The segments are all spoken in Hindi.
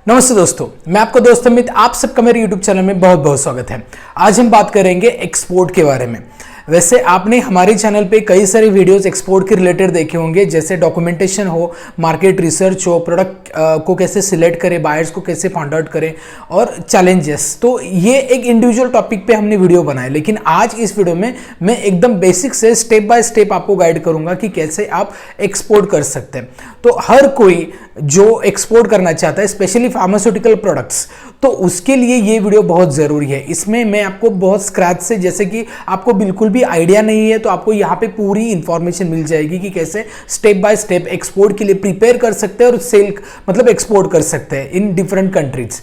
नमस्ते दोस्तों, मैं आपका दोस्त अमित, आप सबका मेरे YouTube चैनल में बहुत बहुत स्वागत है। आज हम बात करेंगे एक्सपोर्ट के बारे में। वैसे आपने हमारे चैनल पे कई सारे वीडियोस एक्सपोर्ट के रिलेटेड देखे होंगे, जैसे डॉक्यूमेंटेशन हो, मार्केट रिसर्च हो, प्रोडक्ट को कैसे सिलेक्ट करें, बायर्स को कैसे फाइंड आउट करें और चैलेंजेस। तो ये एक इंडिविजुअल टॉपिक पे हमने वीडियो बनाया, लेकिन आज इस वीडियो में मैं एकदम बेसिक से स्टेप बाय स्टेप आपको गाइड करूंगा कि कैसे आप एक्सपोर्ट कर सकते हैं। तो हर कोई जो एक्सपोर्ट करना चाहता है, स्पेशली फार्मास्यूटिकल प्रोडक्ट्स, तो उसके लिए ये वीडियो बहुत ज़रूरी है। इसमें मैं आपको बहुत स्क्रैच से, जैसे कि आपको बिल्कुल भी आइडिया नहीं है, तो आपको यहाँ पे पूरी इंफॉर्मेशन मिल जाएगी कि कैसे स्टेप बाय स्टेप एक्सपोर्ट के लिए प्रिपेयर कर सकते हैं और सेल मतलब एक्सपोर्ट कर सकते हैं इन डिफरेंट कंट्रीज।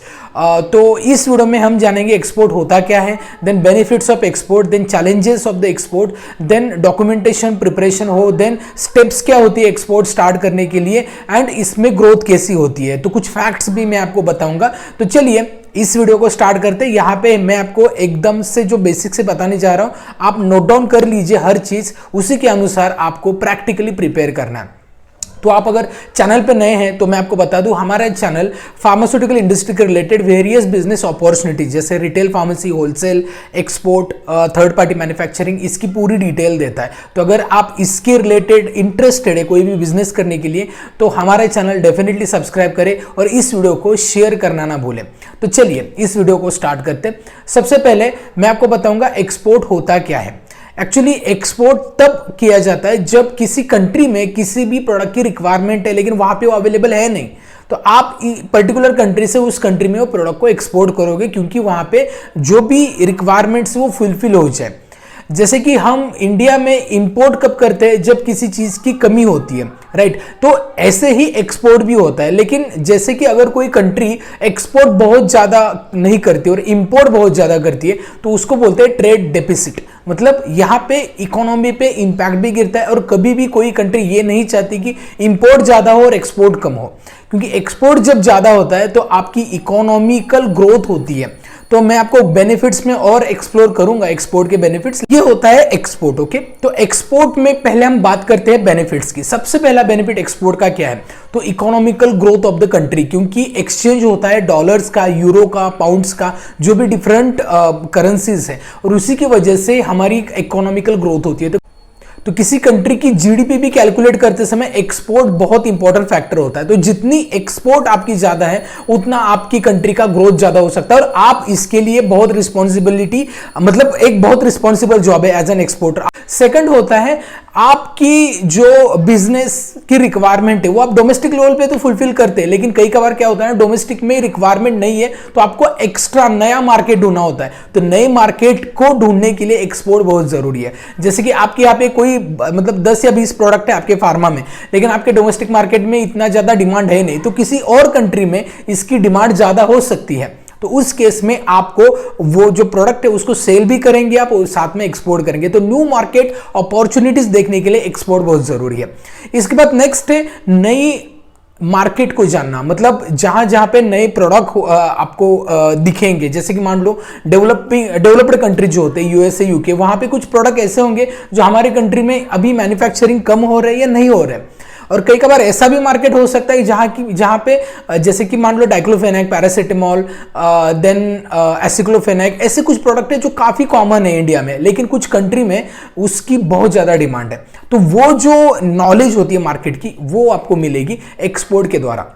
तो इस वीडियो में हम जानेंगे एक्सपोर्ट होता क्या है, then benefits of export, then challenges of the export, then documentation preparation हो, देन स्टेप्स क्या होती है एक्सपोर्ट स्टार्ट करने के लिए, एंड इसमें ग्रोथ कैसी होती है। तो कुछ फैक्ट्स भी मैं आपको बताऊंगा। तो चलिए इस वीडियो को स्टार्ट करते हैं। यहाँ पे मैं आपको एकदम से जो बेसिक से बताने जा रहा हूँ, आप नोट डाउन कर लीजिए हर चीज, उसी के अनुसार आपको प्रैक्टिकली प्रिपेयर करना है। तो आप अगर चैनल पे नए हैं तो मैं आपको बता दूं, हमारा चैनल फार्मास्यूटिकल इंडस्ट्री के रिलेटेड वेरियस बिजनेस अपॉर्चुनिटीज, जैसे retail pharmacy, wholesale, export, third party manufacturing, इसकी पूरी डिटेल देता है। तो अगर आप इसके रिलेटेड इंटरेस्टेड है कोई भी बिजनेस करने के लिए, तो हमारा चैनल डेफिनेटली सब्सक्राइब करें और इस वीडियो को शेयर करना ना भूलें। तो चलिए इस वीडियो को स्टार्ट करते हैं। सबसे पहले मैं आपको बताऊंगा एक्सपोर्ट होता क्या है। एक्चुअली एक्सपोर्ट तब किया जाता है जब किसी कंट्री में किसी भी प्रोडक्ट की रिक्वायरमेंट है, लेकिन वहां पे वो अवेलेबल है नहीं, तो आप पर्टिकुलर कंट्री से उस कंट्री में वो प्रोडक्ट को एक्सपोर्ट करोगे, क्योंकि वहां पे जो भी रिक्वायरमेंट्स वो फुलफिल हो जाए। जैसे कि हम इंडिया में इंपोर्ट कब करते हैं, जब किसी चीज की कमी होती है, राइट। तो ऐसे ही एक्सपोर्ट भी होता है। लेकिन जैसे कि अगर कोई कंट्री एक्सपोर्ट बहुत ज्यादा नहीं करती और इंपोर्ट बहुत ज्यादा करती है, तो उसको बोलते हैं ट्रेड डेफिसिट। मतलब यहाँ पे इकोनॉमी पे इंपैक्ट भी गिरता है, और कभी भी कोई कंट्री ये नहीं चाहती कि इंपोर्ट ज्यादा हो और एक्सपोर्ट कम हो, क्योंकि एक्सपोर्ट जब ज्यादा होता है तो आपकी इकोनॉमिकल ग्रोथ होती है। तो मैं आपको बेनिफिट्स में और एक्सप्लोर करूंगा एक्सपोर्ट के बेनिफिट्स। ये होता है एक्सपोर्ट, ओके। तो एक्सपोर्ट में पहले हम बात करते हैं बेनिफिट्स की। सबसे पहला बेनिफिट एक्सपोर्ट का क्या है, तो economical growth of the country, क्योंकि एक्सचेंज होता है डॉलर्स का, यूरो का, पाउंड्स का, जो भी डिफरेंट करेंसीज है, और उसी की वजह से हमारी इकोनॉमिकल ग्रोथ होती है। तो किसी कंट्री की जीडीपी भी कैलकुलेट करते समय एक्सपोर्ट बहुत इंपॉर्टेंट फैक्टर होता है। तो जितनी एक्सपोर्ट आपकी ज्यादा है, उतना आपकी कंट्री का ग्रोथ ज्यादा हो सकता है, और आप इसके लिए बहुत रिस्पॉन्सिबिलिटी, मतलब एक बहुत रिस्पॉन्सिबल जॉब है एज एन एक्सपोर्टर। सेकंड होता है आपकी जो बिजनेस की रिक्वायरमेंट है, वो आप डोमेस्टिक लेवल पे तो फुलफिल करते हैं, लेकिन कई बार क्या होता है, डोमेस्टिक में रिक्वायरमेंट नहीं है, तो आपको एक्स्ट्रा नया मार्केट ढूंढना होता है। तो नए मार्केट को ढूंढने के लिए एक्सपोर्ट बहुत जरूरी है। जैसे कि आपके यहाँ पे कोई मतलब 10 या 20 प्रोडक्ट है आपके फार्मा में, लेकिन आपके डोमेस्टिक मार्केट में इतना ज्यादा डिमांड है नहीं, तो किसी और कंट्री में इसकी डिमांड ज्यादा हो सकती है। तो उस केस में आपको वो जो प्रोडक्ट है उसको सेल भी करेंगे आप, और साथ में एक्सपोर्ट करेंगे। तो न्यू मार्केट अपॉर्चुनिटीज देखने के लिए एक्सपोर्ट बहुत जरूरी है। इसके बाद नेक्स्ट है नई मार्केट को जानना, मतलब जहां जहां पे नए प्रोडक्ट आपको दिखेंगे। जैसे कि मान लो डेवलप्ड कंट्री जो होते हैं, यूएसए, यूके, वहां पे कुछ प्रोडक्ट ऐसे होंगे जो हमारे कंट्री में अभी मैन्युफैक्चरिंग कम हो रही है या नहीं हो रहा है। और कई बार ऐसा भी मार्केट हो सकता है जहां पे जैसे कि मान लो डाइक्लोफेनाक, पैरासिटामोल, देन एसिक्लोफेनाक, ऐसे कुछ प्रोडक्ट है जो काफी कॉमन है इंडिया में, लेकिन कुछ कंट्री में उसकी बहुत ज्यादा डिमांड है। तो वो जो नॉलेज होती है मार्केट की, वो आपको मिलेगी एक्सपोर्ट के द्वारा।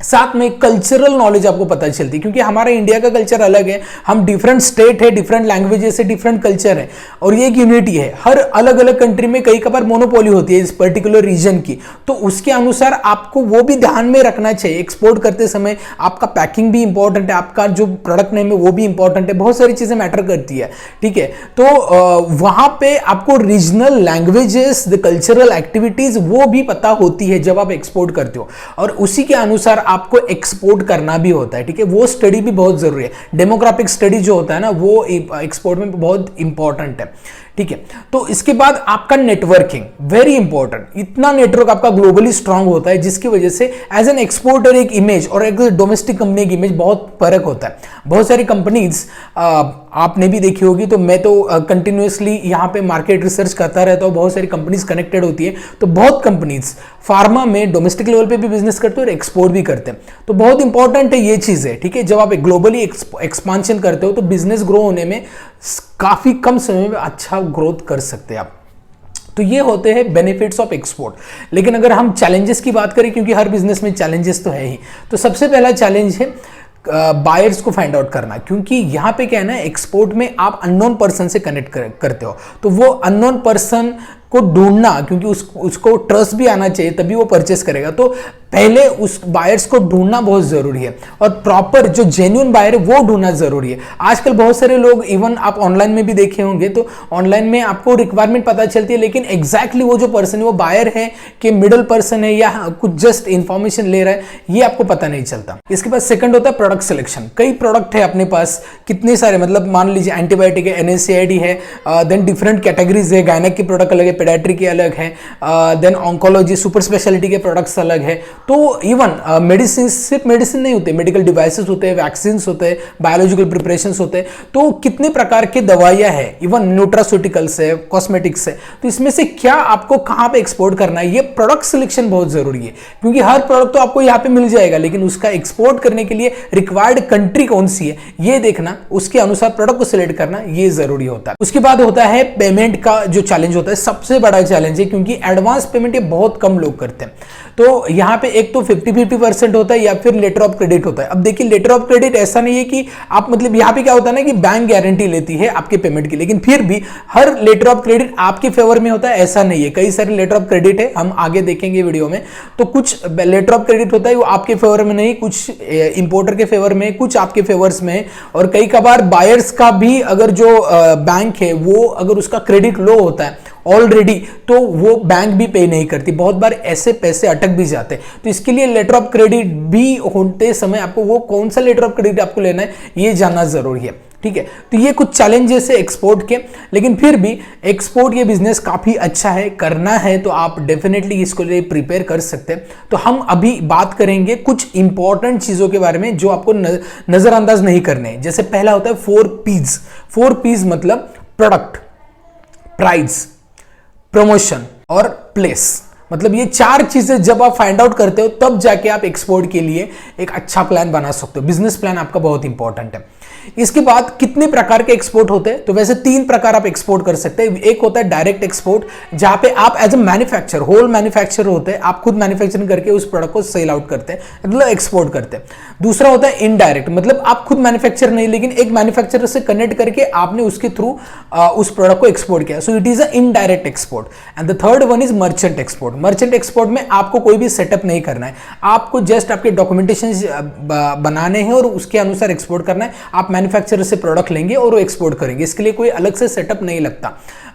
साथ में कल्चरल नॉलेज आपको पता चलती है, क्योंकि हमारा इंडिया का कल्चर अलग है, हम डिफरेंट स्टेट है, डिफरेंट लैंग्वेजेस है, डिफरेंट कल्चर है, और ये एक यूनिटी है। हर अलग अलग कंट्री में कई बार मोनोपोली होती है इस पर्टिकुलर रीजन की, तो उसके अनुसार आपको वो भी ध्यान में रखना चाहिए। एक्सपोर्ट करते समय आपका पैकिंग भी इंपॉर्टेंट है, आपका जो प्रोडक्ट नेम है वो भी इंपॉर्टेंट है, बहुत सारी चीजें मैटर करती है, ठीक है। तो वहां पे आपको regional languages, the cultural activities, वो भी पता होती है जब आप एक्सपोर्ट करते हो, और उसी के अनुसार आपको एक्सपोर्ट करना भी होता है, ठीक है। वो स्टडी भी बहुत जरूरी है। डेमोग्राफिक स्टडी जो होता है ना, वो एक्सपोर्ट में बहुत इंपॉर्टेंट है, ठीक है। तो इसके बाद आपका नेटवर्किंग वेरी इंपॉर्टेंट, इतना नेटवर्क आपका ग्लोबली स्ट्रांग होता है जिसकी वजह से एज एन एक्सपोर्टर एक इमेज और एक डोमेस्टिक कंपनी की इमेज बहुत फर्क होता है। बहुत सारी कंपनीज आपने भी देखी होगी, तो मैं तो कंटिन्यूसली यहाँ पे मार्केट रिसर्च करता रहता हूँ, बहुत सारी कंपनीज कनेक्टेड होती है। तो बहुत कंपनीज फार्मा में डोमेस्टिक लेवल पे भी बिजनेस करते हैं और एक्सपोर्ट भी करते हैं। तो बहुत इंपॉर्टेंट है ये चीज़ है, ठीक है। जब आप ग्लोबली एक्सपांशन करते हो तो बिजनेस ग्रो होने में काफ़ी कम समय में अच्छा ग्रोथ कर सकते हैं आप। तो ये होते हैं बेनिफिट्स ऑफ एक्सपोर्ट। लेकिन अगर हम चैलेंजेस की बात करें, क्योंकि हर बिजनेस में चैलेंजेस तो है ही, तो सबसे पहला चैलेंज है बायर्स को फाइंड आउट करना। क्योंकि यहाँ पे क्या है ना, एक्सपोर्ट में आप अननोन पर्सन से कनेक्ट करते हो, तो वो अननोन पर्सन को ढूंढना, क्योंकि उसको ट्रस्ट भी आना चाहिए तभी वो परचेस करेगा। तो पहले उस बायर्स को ढूंढना बहुत जरूरी है और प्रॉपर जो जेन्युइन बायर है वो ढूंढना जरूरी है। आजकल बहुत सारे लोग, इवन आप ऑनलाइन में भी देखे होंगे, तो ऑनलाइन में आपको रिक्वायरमेंट पता चलती है, लेकिन एग्जैक्टली वो जो पर्सन है वो बायर है कि मिडल पर्सन है या कुछ जस्ट इंफॉर्मेशन ले रहा है, ये आपको पता नहीं चलता। इसके बाद सेकंड होता है प्रोडक्ट सिलेक्शन। कई प्रोडक्ट है अपने पास, कितने सारे, मतलब मान लीजिए एंटीबायोटिक है, NSAID है, देन डिफरेंट कैटेगरीज है, गायनेक के प्रोडक्ट अलग है, पेडियाट्रिक के अलग है, देन ऑन्कोलॉजी सुपर स्पेशलिटी के प्रोडक्ट्स अलग है। तो इवन मेडिसिन, सिर्फ मेडिसिन नहीं होते, मेडिकल डिवाइसेस होते हैं, वैक्सीन होते हैं, बायोलॉजिकल प्रिपरेशंस होते हैं। तो कितने प्रकार के दवाइयां हैं, इवन न्यूट्रास्यूटिकल्स है, कॉस्मेटिक्स है। तो इसमें से क्या आपको कहां पे एक्सपोर्ट करना है, ये प्रोडक्ट सिलेक्शन बहुत जरूरी है। क्योंकि हर प्रोडक्ट तो आपको यहां पे मिल जाएगा, लेकिन उसका एक्सपोर्ट करने के लिए रिक्वायर्ड कंट्री कौन सी है ये देखना, उसके अनुसार प्रोडक्ट को सिलेक्ट करना ये जरूरी होता है। उसके बाद होता है पेमेंट का जो चैलेंज होता है, सबसे बड़ा चैलेंज है, क्योंकि एडवांस पेमेंट ये बहुत कम लोग करते हैं। तो यहां पे एक तो 50-50% होता है या फिर लेटर ऑफ क्रेडिट होता है। अब देखिए, लेटर ऑफ क्रेडिट ऐसा नहीं है कि आप, मतलब यहां पे क्या होता है ना कि बैंक गारंटी लेती है आपके पेमेंट की, लेकिन फिर भी हर लेटर ऑफ क्रेडिट आपके फेवर में होता है ऐसा नहीं है। कई सारे लेटर ऑफ क्रेडिट है, हम आगे देखेंगे वीडियो में। तो कुछ लेटर ऑफ क्रेडिट होता है वो आपके फेवर में नहीं, कुछ इंपोर्टर के फेवर में, कुछ आपके फेवर्स में। और कई कबार बायर्स का भी, अगर जो बैंक है वो अगर उसका क्रेडिट लो होता है ऑलरेडी, तो वो बैंक भी पे नहीं करती, बहुत बार ऐसे पैसे अटक भी जाते हैं। तो इसके लिए लेटर ऑफ क्रेडिट भी होते समय आपको वो कौन सा लेटर ऑफ क्रेडिट आपको लेना है ये जानना जरूरी है, ठीक है। तो ये कुछ चैलेंजेस है एक्सपोर्ट के, लेकिन फिर भी एक्सपोर्ट ये बिजनेस काफी अच्छा है, करना है तो आप डेफिनेटली इसको लिए प्रिपेयर कर सकते हैं। तो हम अभी बात करेंगे कुछ इंपॉर्टेंट चीजों के बारे में जो आपको नजरअंदाज नहीं करने। जैसे पहला होता है 4Ps। 4Ps मतलब प्रोडक्ट, प्राइस, प्रमोशन और प्लेस। मतलब ये चार चीजें जब आप फाइंड आउट करते हो तब जाके आप एक्सपोर्ट के लिए एक अच्छा प्लान बना सकते हो। बिजनेस प्लान आपका बहुत इंपॉर्टेंट है। इसके बाद कितने प्रकार के एक्सपोर्ट होते हैं, तो वैसे 3 प्रकार आप एक्सपोर्ट कर सकते हैं। एक होता है डायरेक्ट एक्सपोर्ट, जहां पे आप as a manufacturer, whole manufacturer होते हैं, आप खुद मैन्युफैक्चरिंग करके उस प्रोडक्ट को सेल आउट करते हैं, मतलब एक्सपोर्ट करते हैं। दूसरा होता है इनडायरेक्ट, मतलब आप खुद मैन्युफैक्चर नहीं, लेकिन एक मैन्युफैक्चरर से कनेक्ट करके आपने उसके थ्रू उस प्रोडक्ट को एक्सपोर्ट किया, so it is a indirect export. And the third one is merchant export. Merchant export में आपको कोई भी सेटअप नहीं करना है, आपको जस्ट आपके डॉक्यूमेंटेशन बनाने हैं और उसके अनुसार एक्सपोर्ट करना है। आप मैन्युफैक्चरर से प्रोडक्ट लेंगे और वो एक्सपोर्ट करेंगे, इसके लिए कोई अलग से सेटअप नहीं लगता।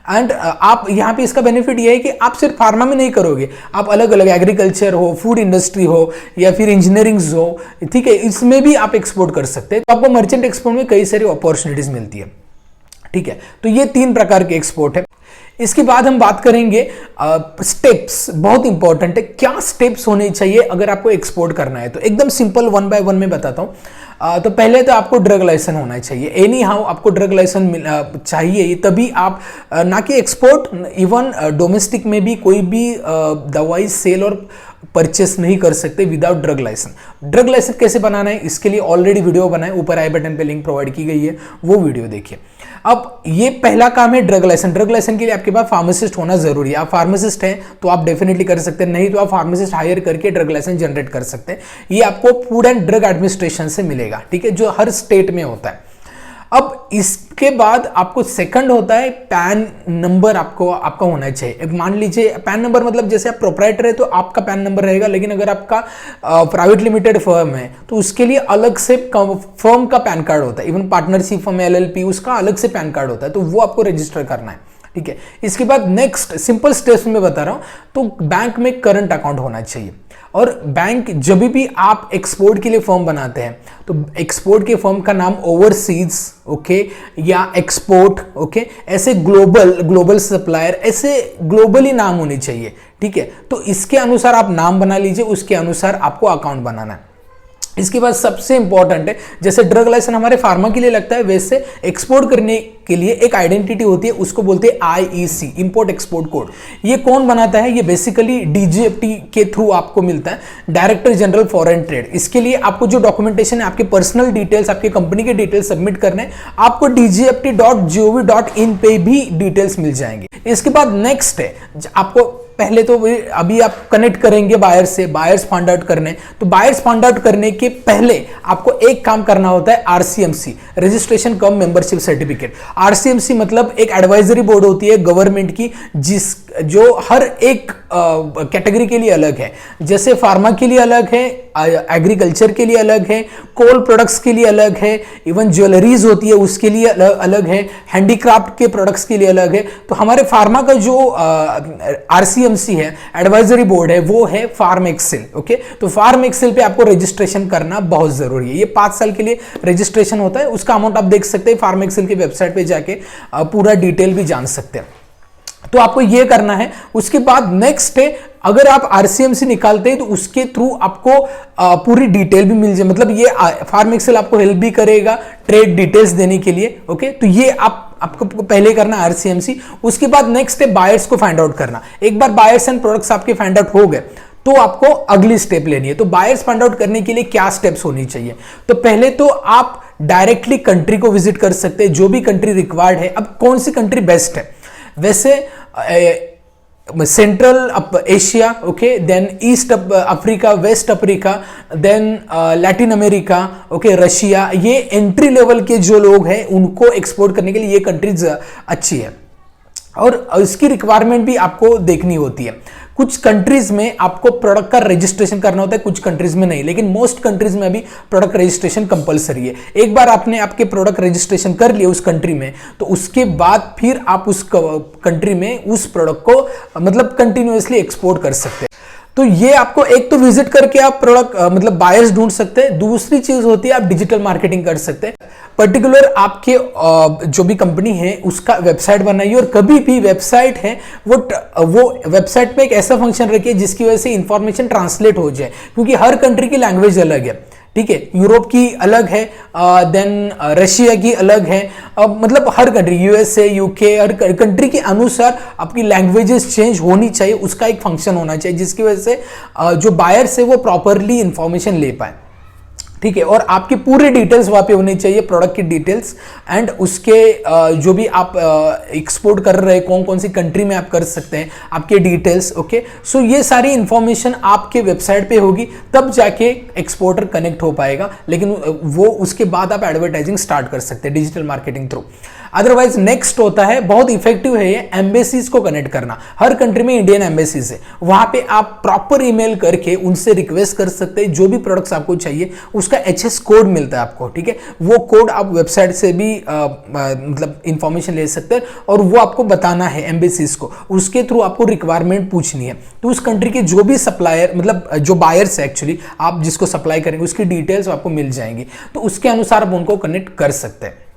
एंड आप यहाँ पे इसका बेनिफिट ये है कि आप सिर्फ फार्मा में नहीं करोगे, आप अलग अलग एग्रीकल्चर हो, फूड इंडस्ट्री हो या फिर इंजीनियरिंग हो, ठीक है, इसमें भी आप एक्सपोर्ट कर सकते हैं। तो आपको मर्चेंट एक्सपोर्ट में कई सारी अपॉर्चुनिटीज मिलती है, ठीक है। तो ये 3 प्रकार के एक्सपोर्ट है। इसके बाद हम बात करेंगे स्टेप्स, बहुत इंपॉर्टेंट है, क्या स्टेप्स होने चाहिए अगर आपको एक्सपोर्ट करना है। तो एकदम सिंपल 1 बाय 1 में बताता हूं। तो पहले तो आपको ड्रग लाइसेंस होना चाहिए, एनी हाउ आपको ड्रग लाइसेंस चाहिए, तभी आप ना कि एक्सपोर्ट, इवन डोमेस्टिक में भी कोई भी दवाई सेल और परचेस नहीं कर सकते without drug licence. Drug licence कैसे बनाना है इसके लिए ऑलरेडी वीडियो बनाए, ऊपर आई बटन पे लिंक प्रोवाइड की गई है, वो वीडियो देखिए। अब ये पहला काम है ड्रग लाइसेंस। ड्रग लाइसेंस के लिए आपके पास फार्मासिस्ट होना जरूरी है। आप फार्मासिस्ट हैं तो आप डेफिनेटली कर सकते हैं, नहीं तो आप फार्मासिस्ट हायर करके ड्रग लाइसेंस जनरेट कर सकते हैं। ये आपको फूड एंड ड्रग एडमिनिस्ट्रेशन से मिलेगा, ठीक है, जो हर स्टेट में होता है। अब इसके बाद आपको सेकंड होता है पैन नंबर, आपका होना चाहिए। मान लीजिए पैन नंबर मतलब जैसे आप प्रोप्राइटर है तो आपका पैन नंबर रहेगा, लेकिन अगर आपका प्राइवेट लिमिटेड फर्म है तो उसके लिए अलग से फर्म का पैन कार्ड होता है। इवन पार्टनरशिप फर्म, LLP, उसका अलग से पैन कार्ड होता है, तो वो आपको रजिस्टर करना है, ठीक है। इसके बाद नेक्स्ट सिंपल स्टेप्स में बता रहा हूं, तो बैंक में करंट अकाउंट होना चाहिए। और बैंक जब भी आप एक्सपोर्ट के लिए फॉर्म बनाते हैं तो एक्सपोर्ट के फॉर्म का नाम ओवरसीज, ओके, या एक्सपोर्ट, ओके, ऐसे ग्लोबल सप्लायर, ऐसे ग्लोबली नाम होने चाहिए, ठीक है। तो इसके अनुसार आप नाम बना लीजिए, उसके अनुसार आपको अकाउंट बनाना है। इसके बाद सबसे इंपॉर्टेंट है, जैसे ड्रग लाइसेंस हमारे फार्मा के लिए लगता है, वैसे एक्सपोर्ट करने के लिए एक आइडेंटिटी होती है, उसको बोलते हैं आईईसी, इंपोर्ट एक्सपोर्ट कोड। ये कौन बनाता है? ये बेसिकली डीजीएफटी के थ्रू आपको मिलता है, डायरेक्टर जनरल फॉरेन ट्रेड। इसके लिए आपको जो डॉक्यूमेंटेशन है, आपके पर्सनल डिटेल्स, आपके कंपनी के डिटेल्स सबमिट करने, आपको dgft.gov.in पे भी डिटेल्स मिल जाएंगे। इसके बाद नेक्स्ट है, आपको पहले तो अभी आप कनेक्ट करेंगे बायर से, बायर्स फाइंड आउट करने, तो बायर्स फाइंड आउट करने के पहले आपको एक काम करना होता है, आरसीएमसी, रजिस्ट्रेशन कम मेंबरशिप सर्टिफिकेट। आरसीएमसी मतलब एक एडवाइजरी बोर्ड होती है गवर्नमेंट की, जो हर एक कैटेगरी के लिए अलग है। जैसे फार्मा के लिए अलग है, एग्रीकल्चर के लिए अलग है, कोल प्रोडक्ट्स के लिए अलग है, इवन ज्वेलरीज होती है उसके लिए अलग है, हैंडीक्राफ्ट के प्रोडक्ट्स के लिए अलग है। तो हमारे फार्मा का जो आरसीएमसी है, एडवाइजरी बोर्ड है, वो है फार्म एक्सेल, ओके। तो फार्म एक्सेल पे आपको रजिस्ट्रेशन करना बहुत जरूरी है। ये 5 साल के लिए रजिस्ट्रेशन होता है, उसका अमाउंट आप देख सकते हैं फार्म एक्सेल की वेबसाइट पे जाके, पूरा डिटेल भी जान सकते हैं। तो आपको ये करना है। उसके बाद नेक्स्ट है, अगर आप आरसीएमसी निकालते हैं तो उसके थ्रू आपको पूरी डिटेल भी मिल जाए, मतलब ये फार्म एक्सेल आपको हेल्प भी करेगा ट्रेड डिटेल्स देने के लिए, ओके। तो ये आपको पहले करना है आरसीएमसी। उसके बाद नेक्स्ट है बायर्स को फाइंड आउट करना। एक बार बायर्स एंड प्रोडक्ट्स आपके फाइंड आउट हो गए तो आपको अगली स्टेप लेनी है। तो बायर्स फाइंड आउट करने के लिए क्या स्टेप्स होनी चाहिए? तो पहले तो आप डायरेक्टली कंट्री को विजिट कर सकते हैं, जो भी कंट्री रिक्वायर्ड है। अब कौन सी कंट्री बेस्ट है? वैसे Central Asia, okay, then East Africa, West Africa, then Latin America, okay, Russia, ये एंट्री लेवल के जो लोग हैं उनको एक्सपोर्ट करने के लिए ये कंट्रीज अच्छी है। और इसकी रिक्वायरमेंट भी आपको देखनी होती है। कुछ कंट्रीज में आपको प्रोडक्ट का रजिस्ट्रेशन करना होता है, कुछ कंट्रीज में नहीं, लेकिन मोस्ट कंट्रीज में अभी प्रोडक्ट रजिस्ट्रेशन कंपलसरी है। एक बार आपने आपके प्रोडक्ट रजिस्ट्रेशन कर लिए उस कंट्री में, तो उसके बाद फिर आप उस कंट्री में उस प्रोडक्ट को मतलब कंटिन्यूअसली एक्सपोर्ट कर सकते हैं। तो ये आपको एक तो विजिट करके आप प्रोडक्ट मतलब बायर्स ढूंढ सकते हैं। दूसरी चीज होती है आप डिजिटल मार्केटिंग कर सकते हैं। पर्टिकुलर आपके जो भी कंपनी है उसका वेबसाइट बनाइए, और कभी भी वेबसाइट है वो वेबसाइट पे एक ऐसा फंक्शन रखिए जिसकी वजह से इंफॉर्मेशन ट्रांसलेट हो जाए, क्योंकि हर कंट्री की लैंग्वेज अलग है, ठीक है। यूरोप की अलग है, देन रशिया की अलग है, मतलब हर कंट्री, यूएसए, यूके, हर कंट्री के अनुसार आपकी लैंग्वेजेस चेंज होनी चाहिए। उसका एक फंक्शन होना चाहिए जिसकी वजह से जो बायर्स है वो प्रॉपरली इंफॉर्मेशन ले पाए, ठीक है। और आपकी पूरी डिटेल्स वहां पे होनी चाहिए, प्रोडक्ट की डिटेल्स एंड उसके जो भी आप एक्सपोर्ट कर रहे हैं, कौन कौन सी कंट्री में आप कर सकते हैं, आपके डिटेल्स, ओके। सो ये सारी इंफॉर्मेशन आपके वेबसाइट पे होगी, तब जाके एक्सपोर्टर कनेक्ट हो पाएगा। लेकिन वो उसके बाद आप एडवर्टाइजिंग स्टार्ट कर सकते हैं digital marketing through. Otherwise next होता है, बहुत इफेक्टिव है ये, एम्बेसीज को कनेक्ट करना। हर कंट्री में इंडियन एम्बेसीज है, वहां पे आप प्रॉपर ईमेल करके उनसे रिक्वेस्ट कर सकते हैं, जो भी प्रोडक्ट्स आपको चाहिए उसका एचएस कोड मिलता है आपको, ठीक है। वो कोड आप वेबसाइट से भी मतलब इंफॉर्मेशन ले सकते हैं, और वो आपको बताना है एम्बेसीज को, उसके थ्रू आपको रिक्वायरमेंट पूछनी है। तो उस कंट्री के जो भी सप्लायर मतलब जो बायर्स है एक्चुअली, आप जिसको सप्लाई करेंगे उसकी डिटेल्स आपको मिल जाएंगी, तो उसके अनुसार आप उनको कनेक्ट कर सकते हैं।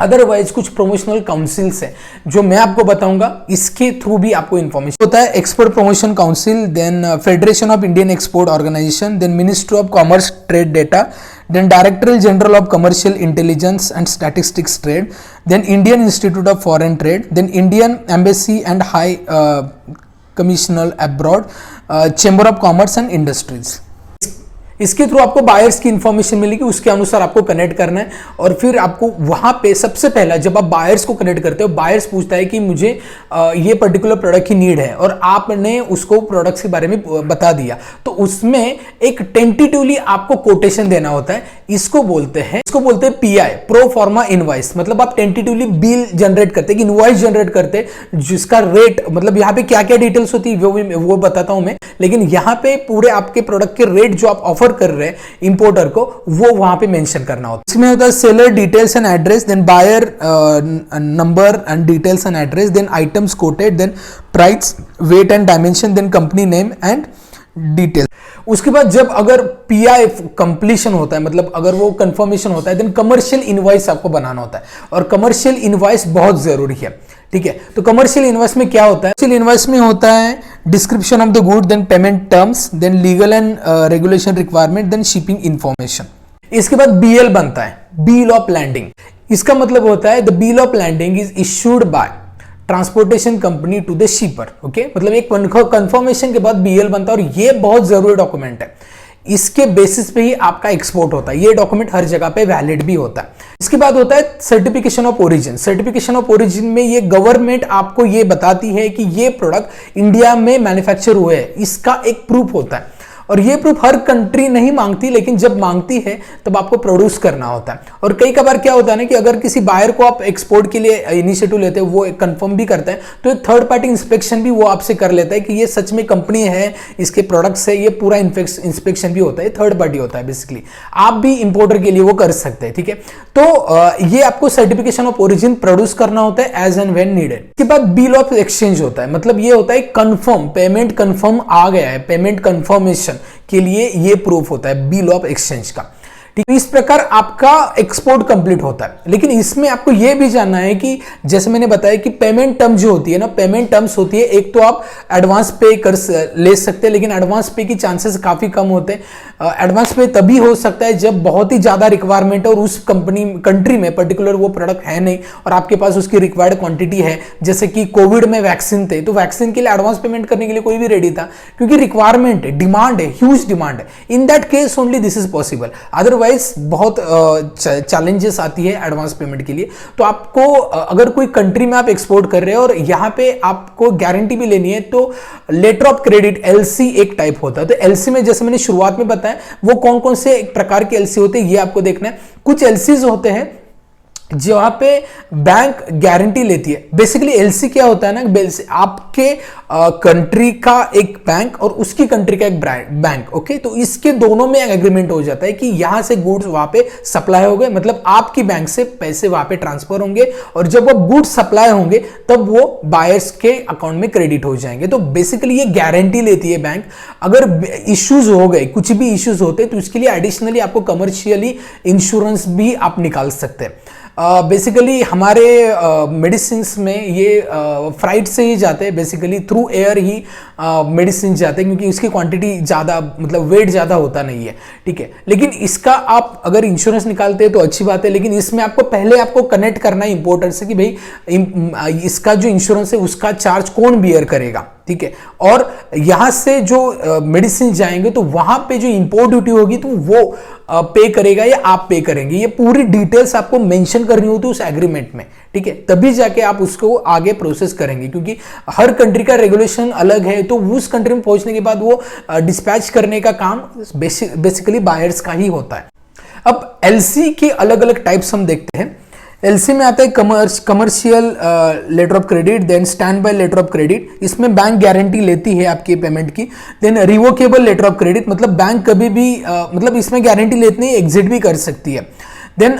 अदरवाइज कुछ प्रोमोशनल काउंसिल्स हैं जो मैं आपको बताऊंगा, इसके थ्रू भी आपको इंफॉर्मेशन होता है। Export promotion council, then federation of Indian export organisation, then ministry of commerce trade data, then Director General of Commercial Intelligence and Statistics Trade, then Indian Institute of Foreign Trade, then Indian Embassy and High Commissioner Abroad, Chamber of Commerce and Industries। इसके थ्रू आपको बायर्स की इंफॉर्मेशन मिलेगी, उसके अनुसार आपको कनेक्ट करना है। और फिर आपको वहां पे सबसे पहला जब आप बायर्स को कनेक्ट करते हो, बायर्स पूछता है कि मुझे ये पर्टिकुलर प्रोडक्ट की नीड है, और आपने उसको प्रोडक्ट्स के बारे में बता दिया, तो उसमें एक टेंटेटिवली आपको कोटेशन देना होता है। इसको बोलते हैं पीआई, प्रो फॉर्मा इनवॉइस। मतलब आप टेंटेटिवली बिल जनरेट करते हैं, इनवॉइस जनरेट करते हैं, जिसका रेट मतलब यहाँ पे क्या क्या डिटेल्स होती है वो बताता हूं मैं, लेकिन यहाँ पे पूरे आपके प्रोडक्ट के रेट जो आप ऑफर कर रहे हैं इंपोर्टर को, वो वहां पे मेंशन करना होता है। इसमें होता है seller details and address, then buyer number and details and address, then items quoted, then price, weight and dimension, then company name and detail. उसके बाद जब अगर पीआई कंप्लीशन होता है, मतलब अगर वो कंफर्मेशन होता है, देन कमर्शियल इनवॉइस आपको बनाना होता है, और कमर्शियल इनवॉइस बहुत जरूरी है। ठीक है, तो कमर्शियल इनवॉइस में क्या होता है? कमर्शियल इनवॉइस में होता है description of the good, then payment terms, then legal and regulation requirement, then shipping information. इसके बाद बीएल बनता है, बिल ऑफ लैंडिंग। इसका मतलब होता है the bill of landing is issued by transportation company to the shipper. Okay, मतलब एक कंफर्मेशन के बाद बीएल बनता है, और ये बहुत जरूरी डॉक्यूमेंट है। इसके बेसिस पे ही आपका एक्सपोर्ट होता है। ये डॉक्यूमेंट हर जगह पे वैलिड भी होता है। इसके बाद होता है certification of origin. Certification of origin में ये गवर्नमेंट आपको ये बताती है कि ये प्रोडक्ट इंडिया में मैन्युफैक्चर हुए हैं, इसका एक प्रूफ होता है। और ये प्रूफ हर कंट्री नहीं मांगती, लेकिन जब मांगती है तब आपको प्रोड्यूस करना होता है। और कई बार क्या होता है ना कि अगर किसी बायर को आप एक्सपोर्ट के लिए इनिशिएटिव लेते हैं, वो कंफर्म भी करता है, तो एक थर्ड पार्टी इंस्पेक्शन भी वो आपसे कर लेता है कि ये सच में कंपनी है, इसके प्रोडक्ट्स है, ये पूरा इंस्पेक्शन भी होता है, थर्ड पार्टी होता है बेसिकली। आप भी इंपोर्टर के लिए वो कर सकते हैं। ठीक है, तो ये आपको सर्टिफिकेशन ऑफ ओरिजिन प्रोड्यूस करना होता है एज एंड व्हेन नीडेड। इसके बाद बिल ऑफ एक्सचेंज होता है, मतलब ये होता है कंफर्म, पेमेंट कंफर्म आ गया है, पेमेंट कंफर्मेशन के लिए ये प्रूफ होता है बिल ऑफ एक्सचेंज का। ठीक है, इस प्रकार आपका एक्सपोर्ट कंप्लीट होता है। लेकिन इसमें आपको यह भी जानना है कि जैसे मैंने बताया कि पेमेंट टर्म जो होती है ना, पेमेंट टर्म्स होती है, एक तो आप एडवांस पे कर ले सकते हैं, लेकिन एडवांस पे की चांसेस काफी कम होते हैं। एडवांस पे तभी हो सकता है जब बहुत ही ज्यादा रिक्वायरमेंट है और उस कंट्री में पर्टिकुलर वो प्रोडक्ट है नहीं और आपके पास उसकी रिक्वायर्ड क्वांटिटी है। जैसे कि कोविड में वैक्सीन थे, तो वैक्सीन के लिए एडवांस पेमेंट करने के लिए कोई भी रेडी था, क्योंकि रिक्वायरमेंट है, डिमांड है, ह्यूज डिमांड है। In that case only this is possible, otherwise बहुत चैलेंजेस आती है एडवांस पेमेंट के लिए। तो आपको अगर कोई कंट्री में आप एक्सपोर्ट कर रहे हो और यहां पे आपको गारंटी भी लेनी है, तो लेटर ऑफ क्रेडिट एलसी एक टाइप होता है। तो एलसी में जैसे मैंने शुरुआत में बताया, वो कौन कौन से एक प्रकार के एलसी होते हैं ये आपको देखना है। कुछ एलसीज होते हैं जहां पे बैंक गारंटी लेती है। बेसिकली एलसी क्या होता है ना, आपके कंट्री का एक बैंक और उसकी कंट्री का एक बैंक। ओके, तो इसके दोनों में एग्रीमेंट हो जाता है कि यहां से गुड्स वहां पे सप्लाई हो गए, मतलब आपकी बैंक से पैसे वहां पे ट्रांसफर होंगे, और जब वो गुड्स सप्लाई होंगे तब वो बायर्स के अकाउंट में क्रेडिट हो जाएंगे। तो बेसिकली ये गारंटी लेती है बैंक। अगर इश्यूज हो गए, कुछ भी इश्यूज होते, तो इसके लिए एडिशनली आपको कमर्शियली इंश्योरेंस भी आप निकाल सकते हैं। बेसिकली हमारे मेडिसिन में ये फ्राइट से ही जाते हैं, बेसिकली थ्रू एयर ही मेडिसिन जाते हैं, क्योंकि इसकी क्वांटिटी ज़्यादा, मतलब वेट ज़्यादा होता नहीं है। ठीक है, लेकिन इसका आप अगर इंश्योरेंस निकालते हैं तो अच्छी बात है, लेकिन इसमें आपको पहले आपको कनेक्ट करना है इंपोर्टर से कि भाई इसका जो इंश्योरेंस है उसका चार्ज कौन बियर करेगा। ठीक है, और यहां से जो मेडिसिन जाएंगे तो वहां पे जो इंपोर्ट ड्यूटी होगी तो वो पे करेगा या आप पे करेंगे, ये पूरी डिटेल्स आपको मेंशन करनी होती है उस एग्रीमेंट में। ठीक है, तभी जाके आप उसको आगे प्रोसेस करेंगे, क्योंकि हर कंट्री का रेगुलेशन अलग है। तो उस कंट्री में पहुंचने के बाद वो डिस्पैच करने का काम बेसिकली बायर्स का ही होता है। अब एलसी के अलग अलग टाइप्स हम देखते हैं। एलसी में आता है commercial letter of credit, then standby letter of credit. इसमें बैंक गारंटी लेती है आपके पेमेंट की। Then revocable letter of credit, मतलब बैंक कभी भी मतलब इसमें गारंटी लेती नहीं, एग्जिट भी कर सकती है। देन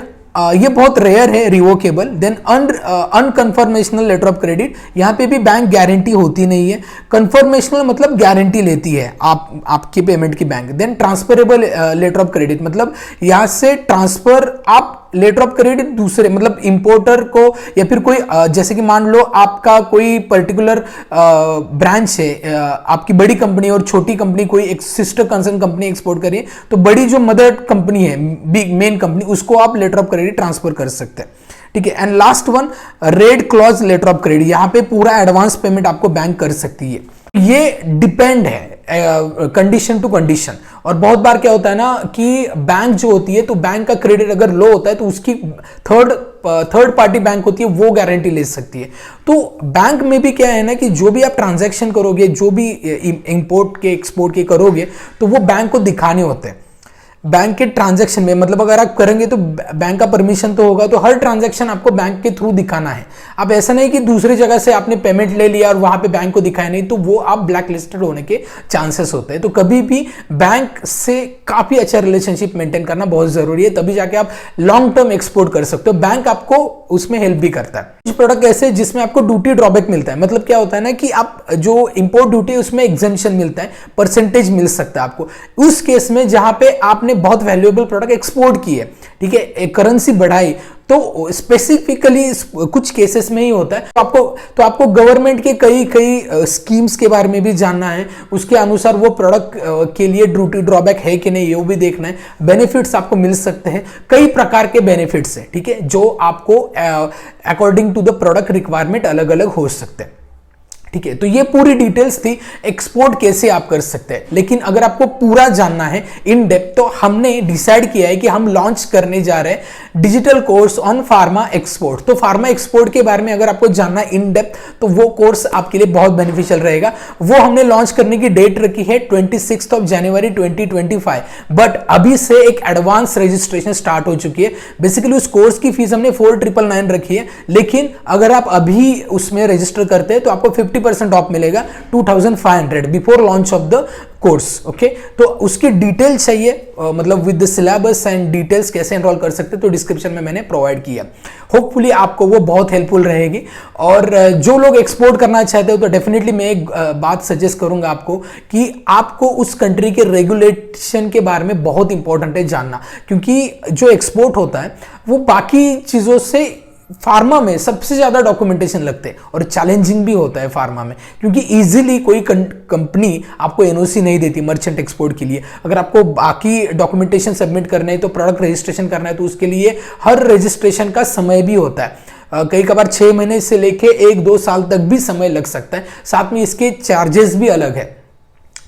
ये बहुत रेयर है revocable. Then unconfirmed letter of credit, यहाँ पे भी बैंक गारंटी होती नहीं है। कन्फर्मेशनल मतलब गारंटी लेती है आपकी पेमेंट की bank. Then transferable letter of credit, मतलब यहाँ से ट्रांसफर आप लेटर ऑफ क्रेडिट दूसरे, मतलब इंपोर्टर को, या फिर कोई जैसे कि मान लो आपका कोई पर्टिकुलर ब्रांच है, आपकी बड़ी कंपनी और छोटी कंपनी कोई एक सिस्टर कंसर्न कंपनी एक्सपोर्ट करिए, तो बड़ी जो मदर कंपनी है, बिग मेन कंपनी, उसको आप लेटर ऑफ क्रेडिट ट्रांसफर कर सकते हैं। ठीक है, and last one red clause letter of credit, यहां पे पूरा एडवांस पेमेंट आपको बैंक कर सकती है। ये डिपेंड है कंडीशन टू कंडीशन। और बहुत बार क्या होता है ना कि बैंक जो होती है, तो बैंक का क्रेडिट अगर लो होता है तो उसकी थर्ड पार्टी बैंक होती है, वो गारंटी ले सकती है। तो बैंक में भी क्या है ना कि जो भी आप ट्रांजैक्शन करोगे, जो भी इंपोर्ट के एक्सपोर्ट के करोगे, तो वो बैंक को दिखाने होते हैं। बैंक के ट्रांजैक्शन में, मतलब अगर आप करेंगे तो बैंक का परमिशन तो होगा, तो हर ट्रांजैक्शन आपको बैंक के थ्रू दिखाना है। अब ऐसा नहीं कि दूसरी जगह से आपने पेमेंट ले लिया और वहां पे बैंक को दिखाया नहीं, तो वो आप ब्लैक लिस्टेड होने के चांसेस होते हैं। तो कभी भी बैंक से काफी अच्छा रिलेशनशिप मेंटेन करना बहुत जरूरी है, तभी जाके आप लॉन्ग टर्म एक्सपोर्ट कर सकते हो। बैंक आपको उसमें हेल्प भी करता है। कुछ प्रोडक्ट ऐसे जिसमें आपको ड्यूटी ड्रॉबैक मिलता है, मतलब क्या होता है ना कि आप जो इंपोर्ट ड्यूटी है उसमें एग्जेम्पशन मिलता है, परसेंटेज मिल सकता है आपको उस केस में जहां पे आपने बहुत वैल्यूएबल प्रोडक्ट एक्सपोर्ट की है, ठीक है, करेंसी बढ़ाई, तो स्पेसिफिकली कुछ केसेस में ही होता है। तो आपको गवर्नमेंट के कई स्कीम्स के बारे में भी जानना है, उसके अनुसार वो प्रोडक्ट के लिए ड्यूटी ड्रॉबैक है कि नहीं, ये भी देखना है। बेनिफिट्स आपको मिल सकते हैं, कई प्रकार के बेनिफिट्स हैं, ठीक है, जो आपको according to the product requirement अलग अलग हो सकते हैं, ठीक है। तो ये पूरी डिटेल्स थी एक्सपोर्ट कैसे आप कर सकते हैं। लेकिन अगर आपको पूरा जानना है इन डेप्थ, तो हमने डिसाइड किया है कि हम लॉन्च करने जा रहे हैं digital course on pharma export. तो फार्मा एक्सपोर्ट के बारे में अगर आपको जानना है इन डेप्थ, तो वो कोर्स आपके लिए बहुत बेनिफिशियल रहेगा। वो हमने लॉन्च करने की डेट रखी है 26 जनवरी 2025, बट अभी से एक एडवांस रजिस्ट्रेशन स्टार्ट हो चुकी है। बेसिकली उस कोर्स की फीस हमने 4999 रखी है, लेकिन अगर आप अभी उसमें रजिस्टर करते हैं तो आपको 50% ऑफ मिलेगा, 2500 before launch of the course. Okay, तो उसकी डिटेल चाहिए, मतलब with the syllabus and details कैसे एनरोल कर सकते हैं, तो डिस्क्रिप्शन में मैंने प्रोवाइड किया। होपफुली आपको वो बहुत हेल्पफुल रहेगी। और जो लोग एक्सपोर्ट करना चाहते हो तो डेफिनेटली मैं एक बात सजेस्ट करूंगा आपको कि आपको उस कंट्री के रेगुलेशन के बारे में बहुत इंपॉर्टेंट है जानना, क्योंकि जो एक्सपोर्ट होता है वो बाकी चीजों से फार्मा में सबसे ज्यादा डॉक्यूमेंटेशन लगते हैं और चैलेंजिंग भी होता है फार्मा में, क्योंकि इजीली कोई कंपनी आपको एनओसी नहीं देती मर्चेंट एक्सपोर्ट के लिए। अगर आपको बाकी डॉक्यूमेंटेशन सबमिट करना है, तो प्रोडक्ट रजिस्ट्रेशन करना है, तो उसके लिए हर रजिस्ट्रेशन का समय भी होता है। कई कबार 6 महीने से लेके 1-2 साल तक भी समय लग सकता है। साथ में इसके चार्जेस भी अलग है,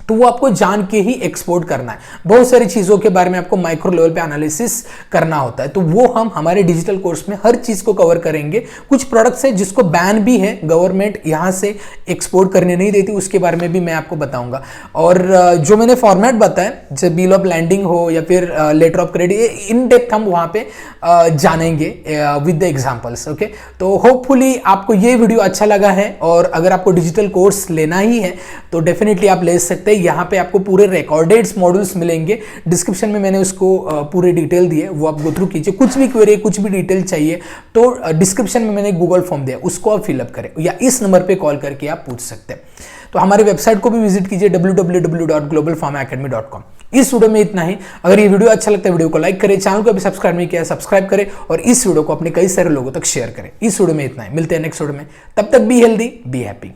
तो वो आपको जान के ही एक्सपोर्ट करना है। बहुत सारी चीजों के बारे में आपको माइक्रो लेवल पे एनालिसिस करना होता है, तो वो हम हमारे डिजिटल कोर्स में हर चीज को कवर करेंगे। कुछ प्रोडक्ट्स है जिसको बैन भी है, गवर्नमेंट यहां से एक्सपोर्ट करने नहीं देती, उसके बारे में भी मैं आपको बताऊंगा। और जो मैंने फॉर्मेट बताया, जैसे बिल ऑफ लैंडिंग हो या फिर letter of credit, in depth हम वहां पे जानेंगे विद द एग्जांपल्स। ओके, तो होपफुली आपको ये वीडियो अच्छा लगा है, और अगर आपको डिजिटल कोर्स लेना ही है तो डेफिनेटली आप ले सकते हैं। यहाँ पे आपको पूरे रिकॉर्डेड मॉड्यूल्स मिलेंगे, डिस्क्रिप्शन में मैंने उसको पूरे डिटेल दिए, वो आप गो थ्रू कीजिए। कुछ भी क्वेरी, कुछ भी डिटेल चाहिए तो डिस्क्रिप्शन में मैंने गूगल फॉर्म दिया, उसको आप फिलअप करें, या इस नंबर पे कॉल करके आप पूछ सकते हैं। तो हमारे वेबसाइट को भी विजिट कीजिए www.globalpharmaacademy.com। इस वीडियो में इतना ही। अगर ये वीडियो अच्छा लगता है, वीडियो को लाइक करें, चैनल को अभी सब्सक्राइब नहीं किया सब्सक्राइब करें, और इस वीडियो को अपने कई सारे लोगों तक शेयर करें। इस वीडियो में इतना ही, मिलते हैं नेक्स्ट वीडियो में, तब तक बी हेल्दी बी हैप्पी।